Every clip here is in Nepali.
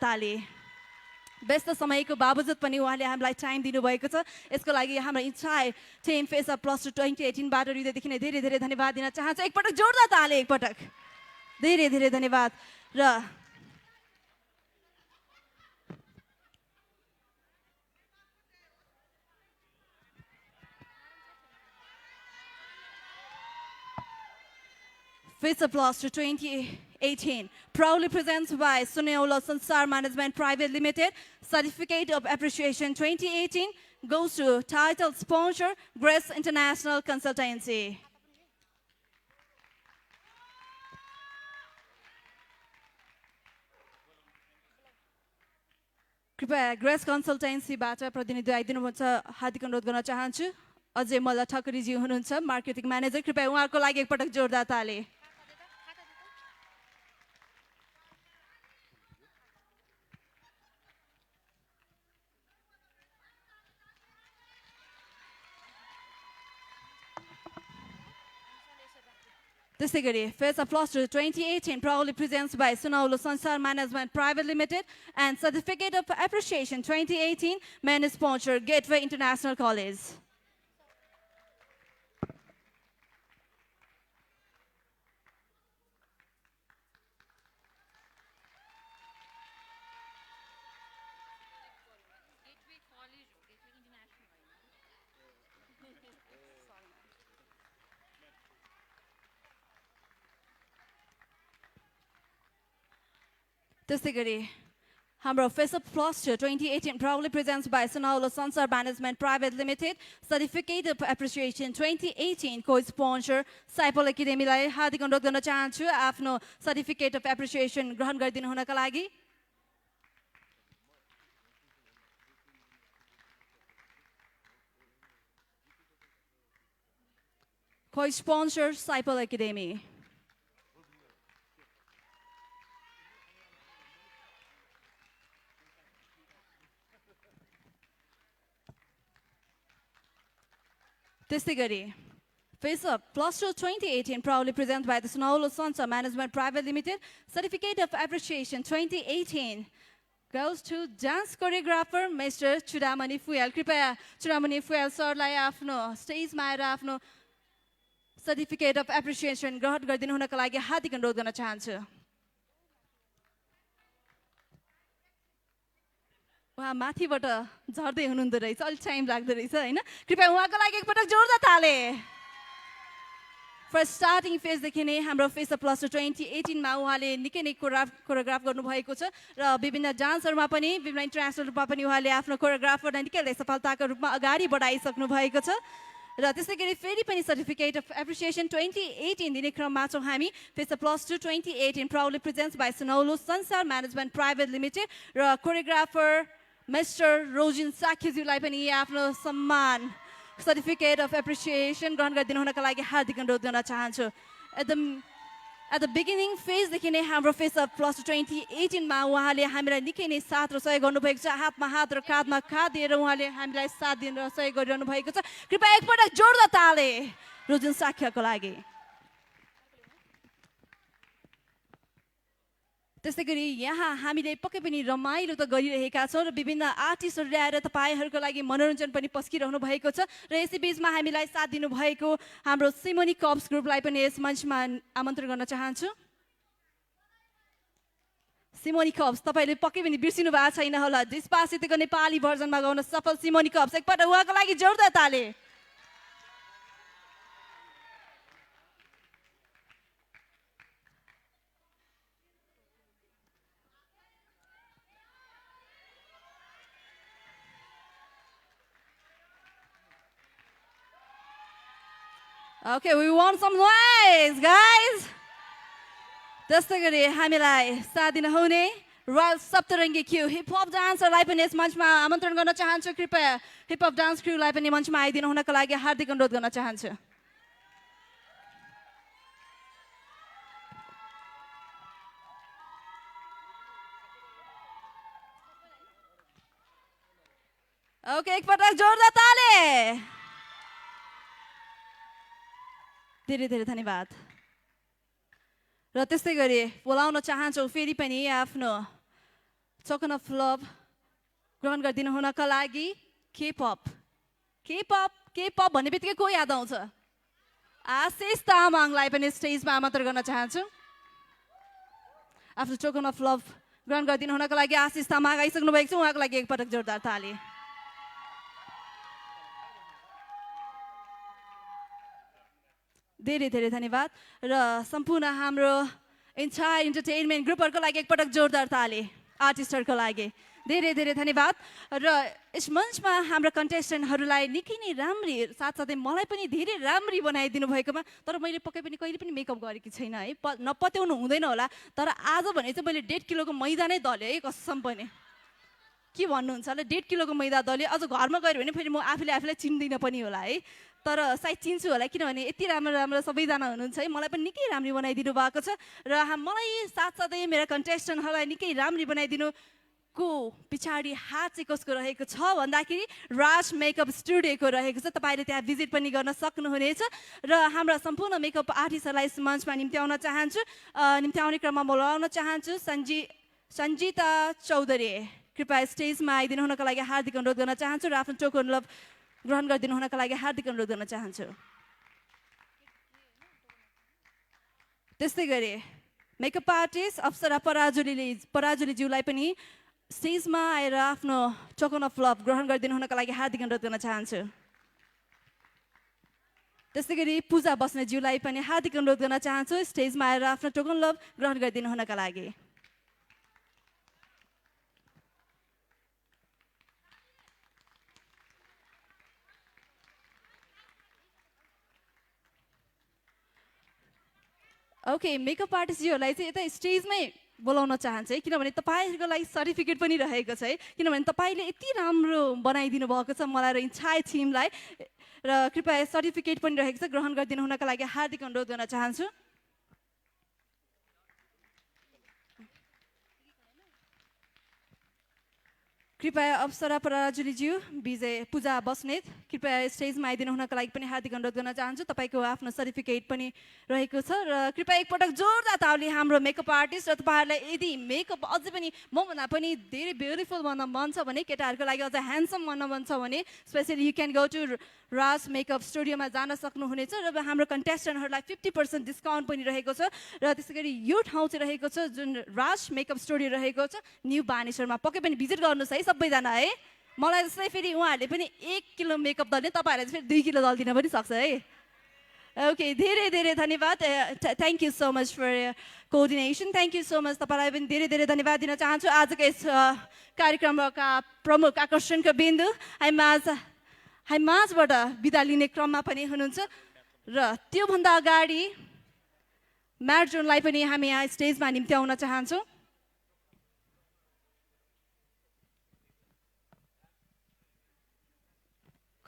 ताली व्यस्त समयको बावजुद पनि उहाँले हामीलाई टाइम दिनुभएको छ यसको लागि हाम्रो entire team face of plus two 2018 बाट हृदयदेखि नै धेरै धेरै धन्यवाद दिन चाहन्छु एकपटक जोरदार ताली एकपटक धेरै धेरै धन्यवाद र Face of Plus to 2018, proudly presented by Suneola Sansar Management Private Limited. Certificate of Appreciation 2018 goes to title sponsor, Grace International Consultancy. कृपया ग्रेस कन्सल्टेन्सीबाट प्रतिनिधि आइदिनुहुन्छ हार्दिक अनुरोध गर्न चाहन्छु अजय मल्ल ठकुरीजी हुनुहुन्छ मार्केटिङ म्यानेजर कृपया उहाँको लागि एकपटक जोरदार ताली त्यसै गरी face of plus two 2018 proudly presents by Suneola Sansar Management Private Limited and Certificate of Appreciation 2018 main sponsor Gateway International College. त्यसै गरी हाम्रो face of plus 2018 proudly presents by Suneola Sansar Management Private Limited Certificate of Appreciation 2018 co-sponsor Saipol Academy लाई हार्दिक अनुरोध गर्न चाहन्छु आफ्नो सर्टिफिकेट अफ एप्रिसिएसन ग्रहण गरिदिनु हुनका लागि co-sponsor Saipol Academy त्यसै गरी Face Up Plus 2 2018 proudly presented by the Suneola Sansar Management Private Limited Certificate of Appreciation 2018 goes to dance choreographer Mr. Chudamani Fuel. कृपया Chudamani Fuel सरलाई आफ्नो स्टेजमा आएर आफ्नो सर्टिफिकेट अफ एप्रिसिएसन ग्रहण गरिदिनु हुनका लागि हार्दिक अनुरोध गर्न चाहन्छु उहाँ माथिबाट झर्दै हुनुहुँदो रहेछ अलि टाइम लाग्दो रहेछ हैन कृपया उहाँको लागि एकपटक जोरदार ताली फर्स्ट स्टार्टिङ फेजदेखि नै हाम्रो फेस अफ प्लस 2018 मा उहाँले निकै नै कोरियोग्राफ गर्नुभएको छ र विभिन्न डान्सहरुमा पनि विभिन्न इन्टरनेसनल रूपमा पनि उहाँले आफ्नो कोरियोग्राफरलाई निकै सफलताको रूपमा अगाडि बढाइसक्नु भएको छ र त्यसै गरी फेरि पनि सर्टिफिकेट अफ एप्रिसिएसन 2018 दिने क्रममा छौं हामी face of plus 2018 proudly presents by Suneola Sansar Management Private Limited र कोरियोग्राफर Mr. Rojin Sakhijuलाई पनि आफ्नो सम्मान सर्टिफिकेट अफ एप्रिसिएसन ग्रहण गरिदिनु हुनका लागि हार्दिक अनुरोध गर्न चाहन्छु at the beginning phase देखि नै हाम्रो फेस अफ प्लस 2018 मा उहाँले हामीलाई निकै नै साथ र सहयोग गर्नुभएको छ हातमा हात र काँधमा काँध दिएर उहाँले हामीलाई साथ दिन र सहयोग गरिरहनु भएको छ कृपया एकपटक जोरदार ताली रोजन साख्याको लागि त्यसै गरी यहाँ हामीले पक्कै पनि रमाइलो त गरिरहेका छौं र विभिन्न आर्टिस्टहरु ल्याएर तपाईहरुको लागि मनोरञ्जन पनि पस्किरहनु भएको छ र यसै बीचमा हामीलाई साथ दिनु भएको हाम्रो सिमोनी कप्स ग्रुपलाई पनि यस मञ्चमा आमन्त्रण गर्न चाहन्छु सिमोनी कप्स तपाईले पक्कै पनि बिर्सिनु भएको छैन होला डिस्पासितोको नेपाली भर्जनमा गाउन सफल सिमोनी कप्स एकपटक उहाँको लागि जोरदार ताली Okay, we want some noise, guys. त्यस्तै गरी हामीलाई साथ दिन हुने रोयल सप्तरङ्गी क्यू हिप हप डान्सरलाई पनि यस मञ्चमा आमन्त्रण गर्न चाहन्छु कृपया हिप हप डान्स क्रूलाई पनि मञ्चमा आइदिनु हुनका लागि हार्दिक अनुरोध गर्न चाहन्छु Okay, एकपटक जोरदार ताली धेरै धेरै धन्यवाद र त्यस्तै गरी बोलाउन चाहन्छु फेरि पनि आफ्नो टोकन अफ लभ ग्रहण गरिदिनु हुनका लागि K-pop भन्ने बित्तिकै को याद आउँछ आशिष तामाङलाई पनि स्टेजमा आमन्त्रण गर्न चाहन्छु आफ्नो टोकन अफ लभ ग्रहण गरिदिनु हुनका लागि आशिष तामाङ आइसक्नु भएको छ उहाँको लागि एकपटक जोरदार ताली धेरै धेरै धन्यवाद र सम्पूर्ण हाम्रो इन्टायर इन्टरटेनमेन्ट ग्रुपहरुको लागि एकपटक जोरदार ताली आर्टिस्टहरुको लागि धेरै धेरै धन्यवाद र यस मञ्चमा हाम्रो कन्टेस्टेन्टहरुलाई निकै नै राम्री साथसाथै मलाई पनि धेरै राम्री बनाइदिनु भएकोमा तर मैले पक्कै पनि कहिले पनि मेकअप गरेकी छैन है नपत्याउनु हुँदैन होला तर आज भने चाहिँ मैले 1.5 किलोको मैदा नै दले है कसम पनि के भन्नुहुन्छ होला 1.5 किलोको मैदा दले अझ घरमा गएर भने फेरि म आफूलाई चिन्दिन पनि होला है तर सायद चिन्छु होला किनभने यति राम्रो राम्रो सबैजना हुनुहुन्छ है मलाई पनि निकै राम्री बनाइदिनु भएको छ र मलाई साथसाथै मेरा कन्टेस्टेन्टहरूलाई निकै राम्री बनाइदिनु को पछाडि हात चाहिँ कसको रहेको छ भन्दाखेरि राज मेकअप स्टुडियोको रहेको छ तपाईले त्यहाँ भिजिट पनि गर्न सक्नुहुनेछ र हाम्रा सम्पूर्ण मेकअप आर्टिस्टहरूलाई यस मञ्चमा निम्त्याउन चाहन्छु निम्त्याउने क्रममा बोलाउन चाहन्छु सञ्जिता चौधरी कृपया स्टेजमा आइदिनु हुनका लागि हार्दिक अनुरोध गर्न चाहन्छु र आफ्नो टोकन लभ ग्रहण गरिदिनु हुनका लागि हार्दिक अनुरोध गर्न चाहन्छु त्यस्तै गरी मेकअप आर्टिस्ट अप्सरा पराजुलीज्यूलाई पनि स्टेजमा आएर आफ्नो टोकन अफ लभ ग्रहण गरिदिनु हुनका लागि हार्दिक अनुरोध गर्न चाहन्छु त्यस्तै गरी पूजा बस्नेज्यूलाई पनि हार्दिक अनुरोध गर्न चाहन्छु स्टेजमा आएर आफ्नो टोकन लभ ग्रहण गरिदिनु हुनका लागि ओके मेकअप आर्टिस्टजीहरूलाई चाहिँ यता स्टेजमै बोलाउन चाहन्छु है किनभने तपाईँहरूको लागि सर्टिफिकेट पनि रहेको छ है किनभने तपाईँले यति राम्रो बनाइदिनु भएको छ मलाई र इन्टायर टिमलाई र कृपया सर्टिफिकेट पनि रहेको छ ग्रहण गरिदिनु हुनका लागि हार्दिक अनुरोध गर्न चाहन्छु कृपया अप्सरा पराजुलीज्यू विजय पूजा बस्नेत कृपया स्टेजमा आइदिनु हुनका लागि पनि हार्दिक अनुरोध गर्न चाहन्छु तपाईँको आफ्नो सर्टिफिकेट पनि रहेको छ र कृपया एकपटक जोरदार ताली हाम्रो मेकअप आर्टिस्ट र तपाईँहरूलाई यदि मेकअप अझै पनि मभन्दा पनि धेरै ब्युटिफुल बन्न मन छ भने केटाहरूको लागि अझ ह्यान्डसम बन्न मन छ भने specially you can go to Raj makeup स्टुडियोमा जान सक्नुहुनेछ र हाम्रो कन्टेस्टेन्टहरूलाई 50% डिस्काउन्ट पनि रहेको छ र त्यसै गरी यो ठाउँ चाहिँ रहेको छ जुन राज मेकअप स्टुडियो रहेको छ न्यू बानेश्वरमा पक्कै पनि भिजिट गर्नुहोस् है सबैजना है मलाई जस्तै फेरि उहाँहरूले पनि 1 किलो मेकअप दल्ने तपाईँहरूले फेरि 2 किलो दलिदिन पनि सक्छ है ओके धेरै धेरै धन्यवाद thank you so much for coordination thank you so much तपाईँलाई पनि धेरै धेरै धन्यवाद दिन चाहन्छु आजको यस कार्यक्रमका प्रमुख आकर्षणका बिन्दु माझबाट बिदा लिने क्रममा पनि हुनुहुन्छ र त्योभन्दा अगाडि म्याराथनलाई पनि हामी यहाँ स्टेजमा निम्त्याउन चाहन्छौँ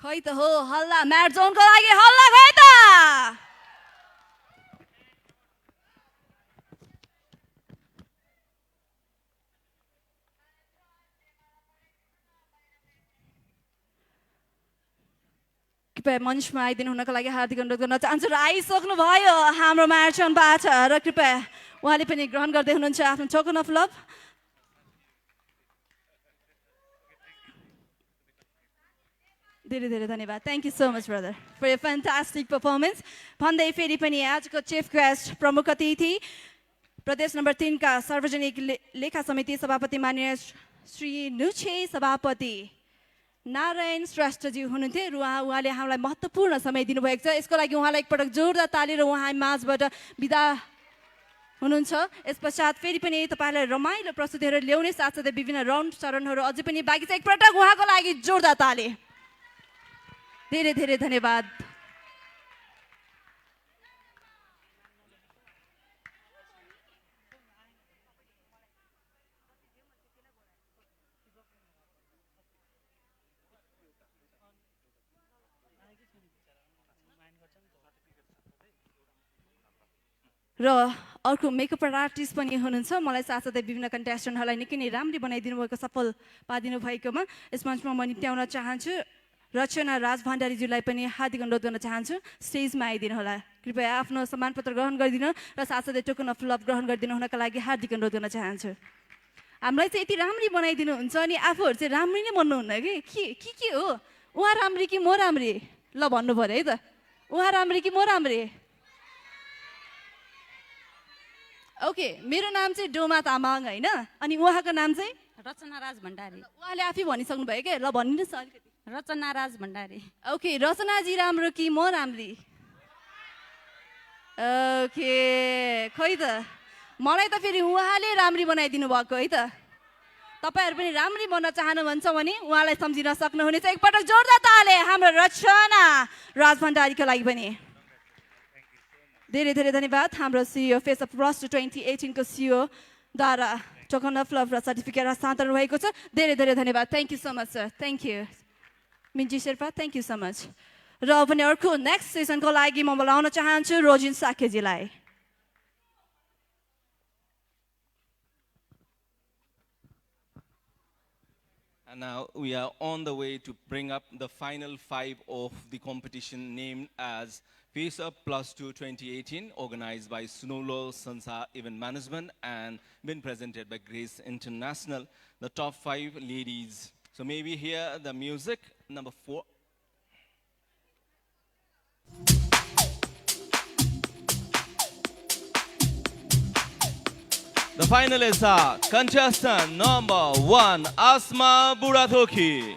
खै त हो हल्ला म्याराथनको लागि हल्ला खै त कृपया मञ्चमा आइदिनु हुनका लागि हार्दिक अनुरोध गर्न चाहन्छु र आइसक्नु भयो हाम्रो म्याराथनबाट र कृपया उहाँले पनि ग्रहण गर्दै हुनुहुन्छ आफ्नो टोकन अफ लभ धेरै धेरै धन्यवाद thank you so much brother for your fantastic performance भन्दै फेरि पनि आजको चिफ गेस्ट प्रमुख अतिथि प्रदेश नम्बर 3 का सार्वजनिक लेखा समिति सभापति माननीय श्री नुछे सभापति नारायण श्रेष्ठजी हुनुहुन्थ्यो र उहाँले हामीलाई महत्त्वपूर्ण समय दिनुभएको छ यसको लागि उहाँलाई एकपटक जोरदार ताली र उहाँ माझबाट बिदा हुनुहुन्छ यस पश्चात फेरि पनि तपाईँलाई रमाइलो प्रस्तुतिहरू ल्याउने साथसाथै विभिन्न राउन्ड चरणहरू अझै पनि बाँकी छ एकपटक उहाँको लागि जोरदार ताली धेरै धेरै धन्यवाद र अर्को मेकअप आर्टिस्ट पनि हुनुहुन्छ मलाई साथसाथै विभिन्न कन्टेस्टेन्टहरूलाई निकै नै राम्ररी बनाइदिनु भएको सफल पारिदिनु भएकोमा यस मञ्चमा म निम्त्याउन चाहन्छु रचना राज भण्डारीज्यूलाई पनि हार्दिक अनुरोध गर्न चाहन्छु स्टेजमा आइदिनु होला कृपया आफ्नो सम्मानपत्र ग्रहण गरिदिनु र साथसाथै टोकन अफ लभ ग्रहण गरिदिनु हुनका लागि हार्दिक अनुरोध गर्न चाहन्छु हामीलाई चाहिँ यति राम्री बनाइदिनुहुन्छ अनि आफूहरू चाहिँ राम्री नै भन्नुहुन्न के हो उहाँ राम्री कि म राम्री ल भन्नु पर्यो है त उहाँ राम्री कि म राम्री ओके मेरो नाम चाहिँ डोमा तामाङ होइन अनि उहाँको नाम चाहिँ रचना राज भण्डारी उहाँले आफै भनिसक्नु भयो के ल भनिदिनुहोस् न अलिकति रचना राज भण्डारी ओके रचनाजी राम्रो कि म राम्री ओके खै त मलाई त फेरि उहाँले राम्री बनाइदिनु भएको है त तपाईहरु पनि राम्री बन्न चाहनुहुन्छ भने उहाँलाई सम्झिन सक्नुहुनेछ एकपटक जोरदार ताली हाम्रो रचना राज भण्डारीको लागि पनि धेरै धेरै धन्यवाद हाम्रो सिइओ फेस अफ रस 2018 को सिइओ द्वारा टोकन अफ लभ र सर्टिफिकेट हस्तान्तरण भएको छ धेरै धेरै धन्यवाद thank you so much sir thank you Minji Sherpa thank you so much र पनि अर्को नेक्स्ट सेसनको लागि म बोलाउन चाहन्छु रोजिन साकेजीलाई And now we are on the way to bring up the final 5 of the competition named as Face Up Plus 2 2018, organized by Sunolo Sansa Event Management and been presented by Grace International. The top 5 ladies. So may we hear the music, number 4. The finalists are contestant number 1, Asma Burathoki.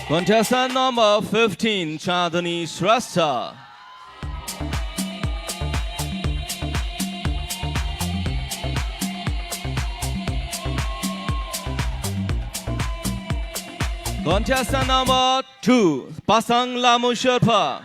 Contestant number 15, Chandani Shrestha. Contestant number 2, Pasang Lamu Sherpa.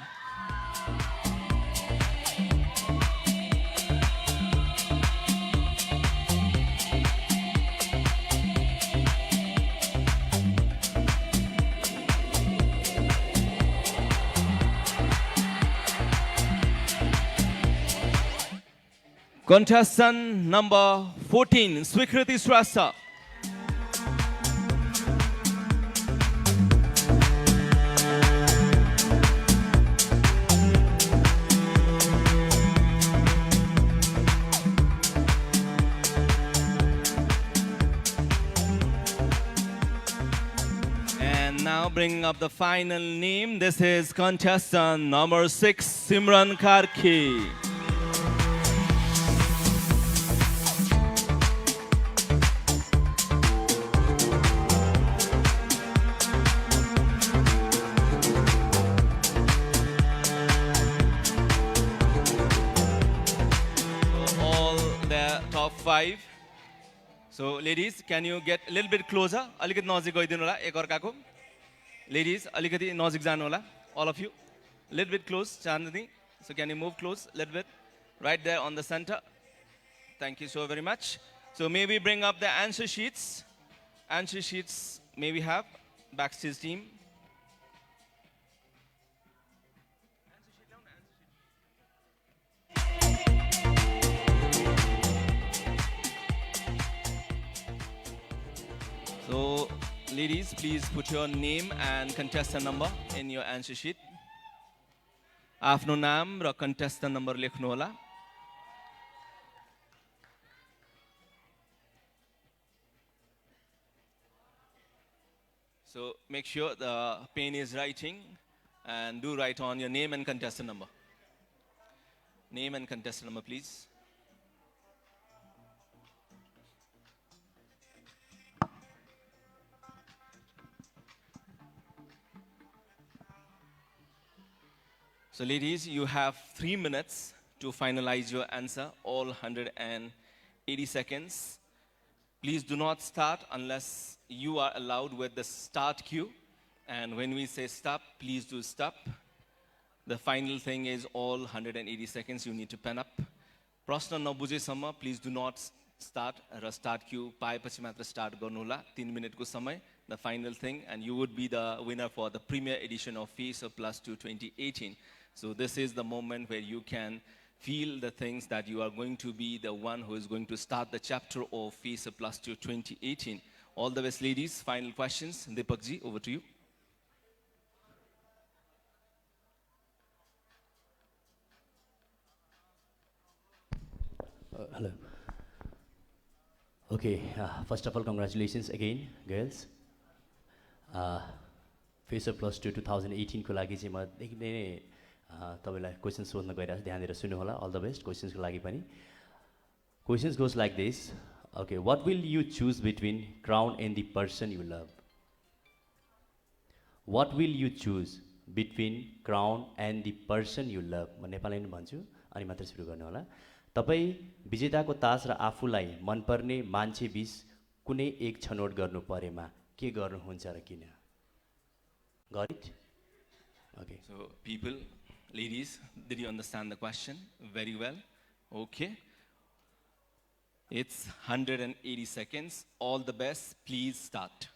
Contestant number 14, Swikriti Shrestha. Now bringing up the final name. This is contestant number 6, Simran Karki. So all the top 5. So ladies, can you get a little bit closer? Alikit nazik goidinu la ek arkako. Ladies, alikati nazik janu hola, all of you. A little bit close, Chandani. So can you move close a little bit? Right there on the center. Thank you so very much. So may we bring up the answer sheets. Answer sheets may we have, backstage team. So ladies, please put your name and contestant number in your answer sheet. Afno naam ra contestant number lekhnu hola. So make sure the pen is writing and do write on your name and contestant number. Name and contestant number, please. So ladies, you have 3 minutes to finalize your answer, all 180 seconds. Please do not start unless you are allowed with the start cue. And when we say stop, please do stop. The final thing is all 180 seconds you need to pen up. Prashna nabujhesamma, please do not start. Start cue, paepachi matra start garnu hola. 3 minute ko samay. The final thing, and you would be the winner for the premier edition of Face Up Plus 2 2018. So this is the moment where you can feel the things that you are going to be the one who is going to start the chapter of Face Up Plus 2 2018. All the best, ladies. Final questions. Deepak ji, over to you. Hello. Okay, first of all, congratulations again, girls. Face of Plus 2 2018 को लागि चाहिँ म देखि नै तपाईलाई क्वेशन सोध्न गइरहेको छु, ध्यान दिएर सुन्नु होला. All the best questions को लागि पनि. Questions goes like this. Okay, what will you choose between crown and the person you love? What will you choose between crown and the person you love? म नेपालीमा नि भन्छु अनि मात्र सुरु गर्नु होला. तपाई विजेताको ताज र आफूलाई मनपर्ने मान्छे बीच कुनै एक छनौट गर्नु परेमा के गर्नुहुन्छ र किन? Got it? Okay. So, people, ladies, did you understand the question? Very well. Okay. It's 180 seconds. All the best. Please start.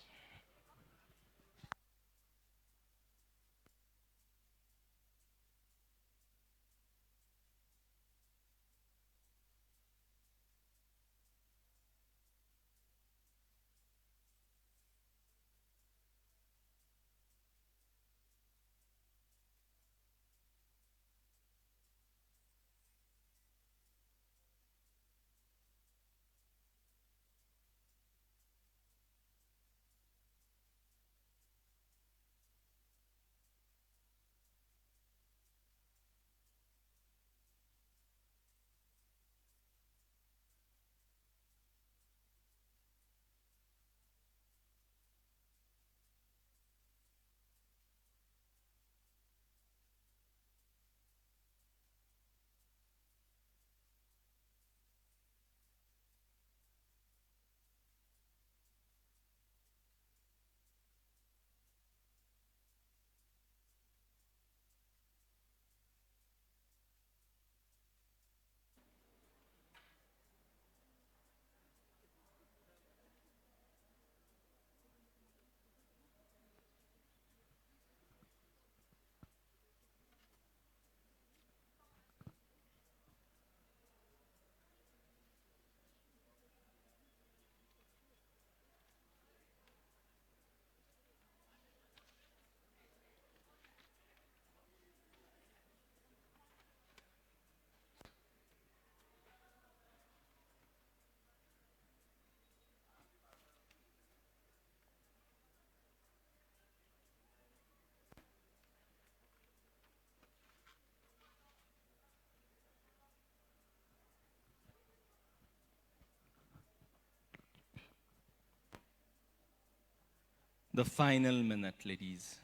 The final minute, ladies.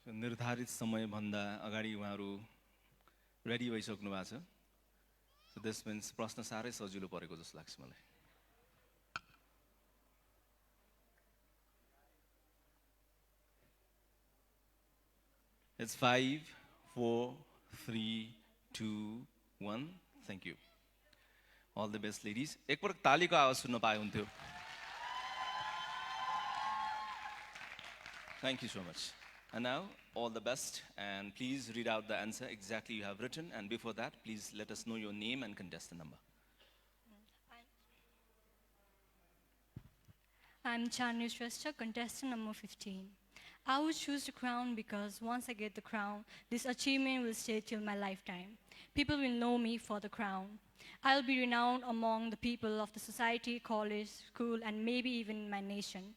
निर्धारित समयभन्दा अगाडि उहाँहरू रेडी भइसक्नु भएको छ. So this means प्रश्न साह्रै सजिलो परेको जस्तो लाग्छ मलाई. It's 5, 4, 3, 2, 1. Thank you. All the best, ladies. एक पटक तालीको आवाज सुन्न पाए हुन्थ्यो. Thank you so much. And now, all the best, and please read out the answer exactly you have written. And before that, please let us know your name and contestant number. I'm Chandni Shrestha, contestant number 15. I would choose the crown because once I get the crown, this achievement will stay till my lifetime. People will know me for the crown. I'll be renowned among the people of the society, college, school, and maybe even my nation.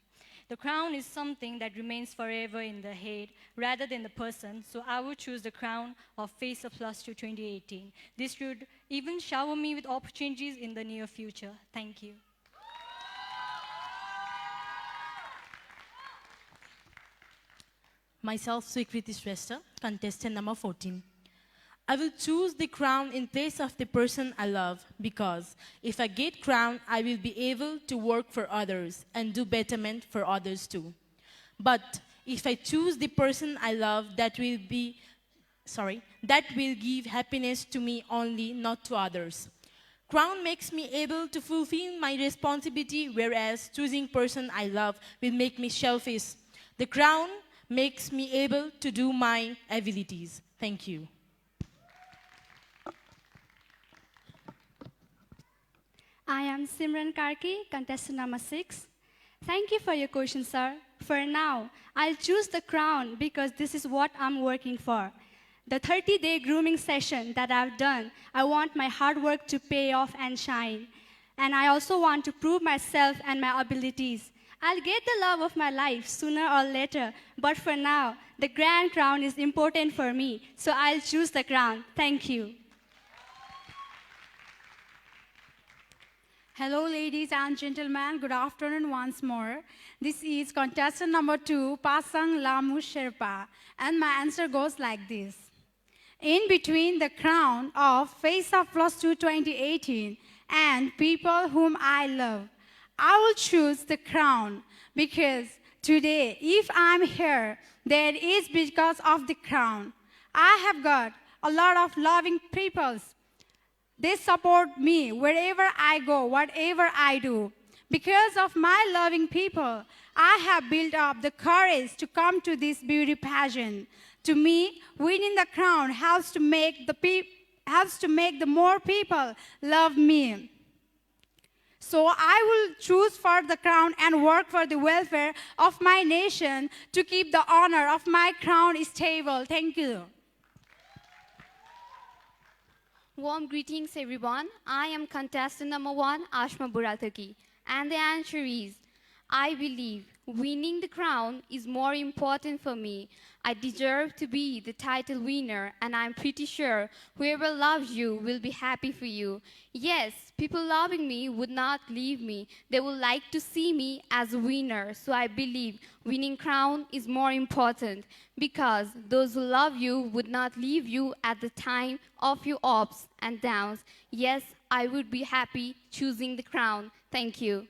The crown is something that remains forever in the head rather than the person, so I would choose the crown of Face of Plus 2 2018. This would even shower me with opportunities in the near future. Thank you. Myself, Swikriti Shrestha, contestant number 14. I will choose the crown in place of the person I love because if I get crown, I will be able to work for others and do betterment for others too. But if I choose the person I love, that will give happiness to me only, not to others. Crown makes me able to fulfill my responsibility, whereas choosing person I love will make me selfish. The crown makes me able to do my abilities. Thank you. I am Simran Karki, contestant number 6. Thank you for your question, sir. For now, I'll choose the crown because this is what I'm working for. The 30-day grooming session that I've done, I want my hard work to pay off and shine. And I also want to prove myself and my abilities. I'll get the love of my life sooner or later, but for now, the grand crown is important for me, so I'll choose the crown. Thank you. Hello, ladies and gentlemen. Good afternoon once more. This is contestant number 2, Pasang Lamu Sherpa, and my answer goes like this. In between the crown of Face Off Plus 2 2018 and people whom I love, I will choose the crown because today, if I'm here, that is because of the crown. I have got a lot of loving people. They support me wherever I go, whatever I do. Because of my loving people, I have built up the courage to come to this beauty pageant. To me, winning the crown helps to make the more people love me. So I will choose for the crown and work for the welfare of my nation to keep the honor of my crown stable. Thank you. Warm greetings, everyone. I am contestant number 1, Ashma Burathaki. And the answer is, I believe winning the crown is more important for me. I deserve to be the title winner, and I'm pretty sure whoever loves you will be happy for you. Yes, people loving me would not leave me. They would like to see me as a winner. So I believe winning crown is more important because those who love you would not leave you at the time of your ups and downs. Yes, I would be happy choosing the crown. Thank you.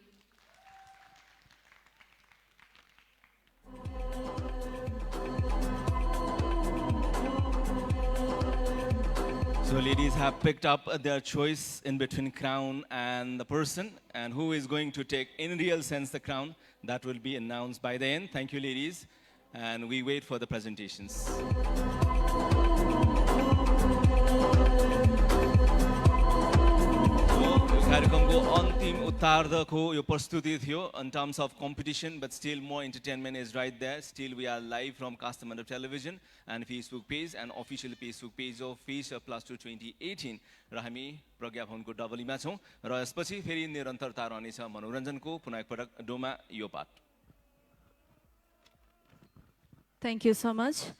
So ladies have picked up their choice in between crown and the person, and who is going to take in real sense the crown, that will be announced by the end. Thank you, ladies, and we wait for the presentations. कार्यक्रमको अन्तिम उत्तरार्धको यो प्रस्तुति थियो in terms of competition, but still more entertainment is right there. Still we are live from Kastamandap Television and Facebook page and official Facebook page of Face Plus 2 2018 र हामी प्रज्ञाभवनको डबलीमा छौं र यसपछि फेरि निरन्तरता रहनेछ मनोरञ्जनको पुनः एकपटक डोमा यो पाठ. Thank you so much.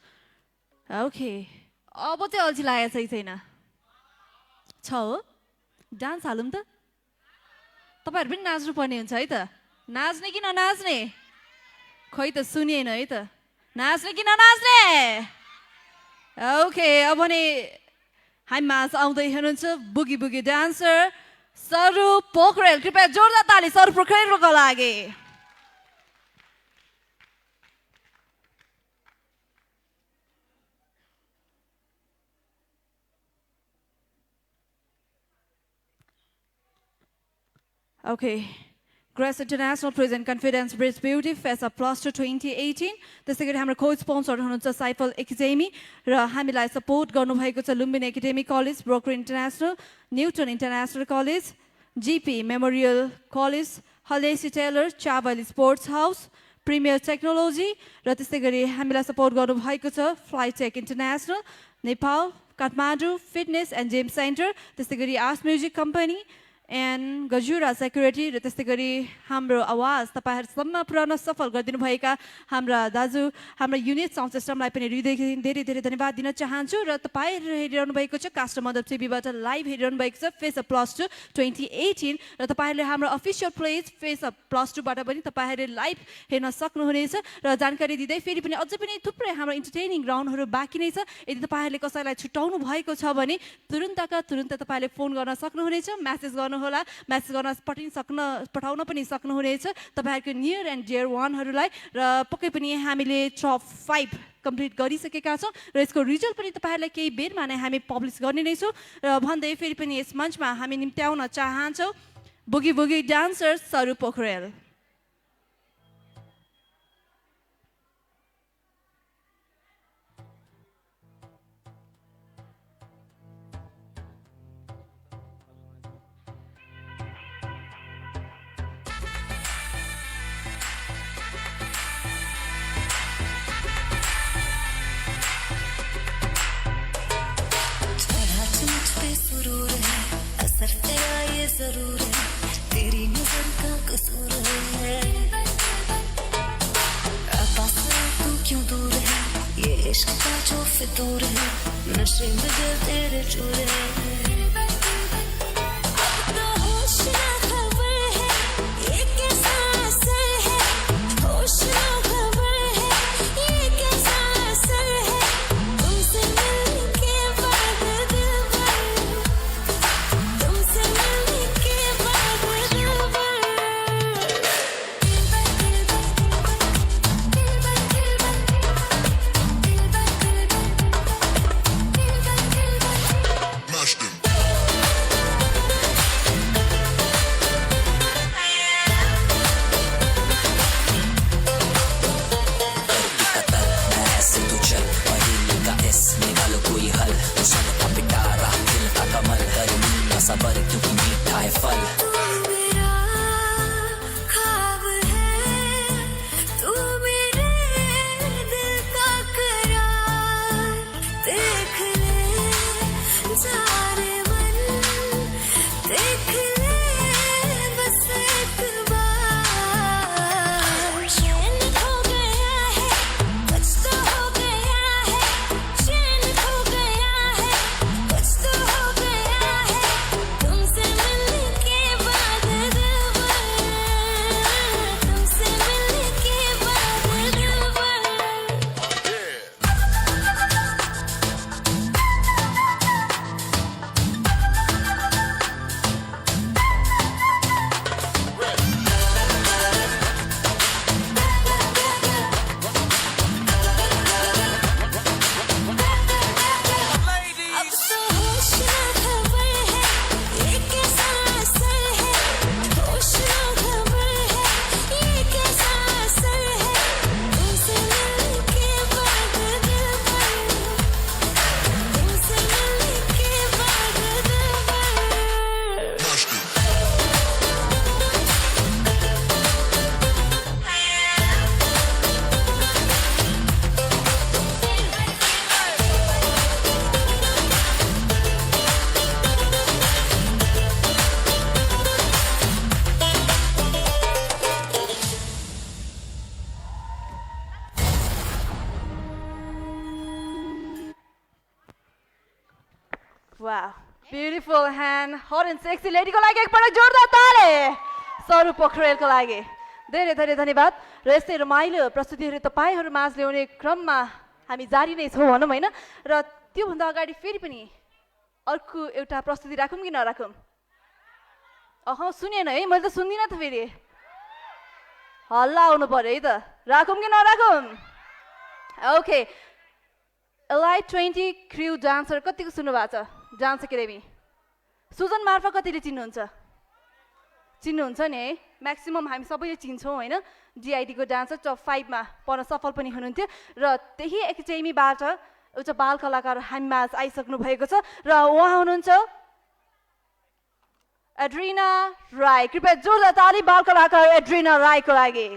Okay. अब चाहिँ अल्छी लागेको छैन. छ हो? डान्स हालौँ त? तपाईहरु पनि नाच्नु पर्ने हुन्छ है त. नाच्ने कि ननाच्ने? खै त सुनिएन है त. नाच्ने कि ननाच्ने? ओके, अब भने हामी माझ आउँदै हुनुहुन्छ बुगी बुगी डान्सर स्वरूप पोखरेल. कृपया जोरदार ताली स्वरूप पोखरेलको लागि. Okay. Grace International present Confidence Bridge Beauty Face Up Plus 2 2018. त्यसै गरी हाम्रो को स्पोन्सर हुनुहुन्छ साइफल एकाडेमी र हामीलाई सपोर्ट गर्नुभएको छ Lumbini academy college, broker international, Newton international college, GP memorial college, Halesi tailor, चावल स्पोर्ट्स हाउस, प्रिमियर टेक्नोलोजी र त्यसै गरी हामीलाई सपोर्ट गर्नुभएको छ Flytech international, Nepal, Kathmandu fitness and gym centre, त्यसै गरी arts music company, and Gajura security र त्यस्तै गरी हाम्रो आवाज तपाईँहरूसम्म पुर्याउन सफल गरिदिनु भएका हाम्रा दाजु हाम्रा युनिट साउन्ड सिस्टमलाई पनि हृदयदेखि धेरै धेरै धन्यवाद दिन चाहन्छु र तपाईँहरू हेरिरहनु भएको छ कास्टर मदर टिभीबाट लाइभ हेरिरहनु भएको छ फेस अप प्लस 2 2018 र तपाईँहरूले हाम्रो official page face up plus 2 बाट पनि तपाईँहरूले लाइभ हेर्न सक्नुहुनेछ र जानकारी दिँदै फेरि पनि अझै पनि थुप्रै हाम्रो इन्टरटेनिङ राउन्डहरू बाँकी नै छ यदि तपाईँहरूले कसैलाई छुट्याउनु भएको छ भने तुरुन्त तपाईँले फोन गर्न सक्नुहुनेछ मेसेज गर्नुहोला मेसेज गर्न पठाउन पनि सक्नुहुनेछ तपाईँहरूको नियर एन्ड डियर वानहरूलाई र पक्कै पनि हामीले टप 5 कम्प्लिट गरिसकेका छौँ र यसको रिजल्ट पनि तपाईँहरूलाई केही बेरमा नै हामी पब्लिस गर्ने नै छौँ र भन्दै फेरि पनि यस मञ्चमा हामी निम्त्याउन चाहन्छौँ बुगी बुगी डान्सर सरू पोखरेल असर तेरा ये जरूर है तेरी नजर का कसूर है पास तू क्यों दूर है ये इश्क का जो फितूर है नशे में दिल तेरे चूर है अब तो होश ना खबर है ये कैसा असर है होश ना खबर है ये कैसा असर है तुमसे मिलने के बाद दिल भर तुमसे मिलने के बाद दिल भर सबर क्योंकि मीठा है फल तू मेरा ख्वाब है तू मेरे दिल का करार देख ले जाने मन देख ले बस एक बार चैन खो गया है कुछ तो हो गया है चैन खो गया है कुछ तो हो गया है तुमसे मिलने के बाद दिल भर तुमसे मिलने के बाद दिल भर अब तो होश ना खबर है ये कैसा असर है होश ना खबर है ये कैसा असर है तुमसे मिलने के बाद दिल भर तुमसे मिलने के बाद दिल भर वाह beautiful hand hot and sexy लेडीको लागि एकपल्ट जोरदार ताली सरू पोखरेलको लागि धेरै धेरै धन्यवाद र यस्तै रमाइलो प्रस्तुतिहरू तपाईँहरू माझ ल्याउने क्रममा हामी जारी नै छौँ भनौँ होइन र त्योभन्दा अगाडि फेरि पनि अर्को एउटा प्रस्तुति राखौँ कि नराखौँ सुनेन है मैले त सुन्दिनँ त फेरि हल्ला आउनु पऱ्यो है त राखौँ कि नराखौँ ओके एलाइट 20 क्र्यु डान्सर कतिको सुन्नु भएको छ डान्स एकाडेमी सुजन मार्फा कतिले चिन्नुहुन्छ नि है म्याक्सिमम् हामी सबैले चिन्छौँ होइन डिआइडीको डान्सर टप 5 मा पर्न सफल पनि हुनुहुन्थ्यो र त्यही एकाडेमीबाट एउटा बाल कलाकार हामीमा आइसक्नु भएको छ र उहाँ हुनुहुन्छ एड्रिना राई कृपया जोरदार ताली बाल कलाकार एड्रिना राईको लागि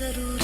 जरूरी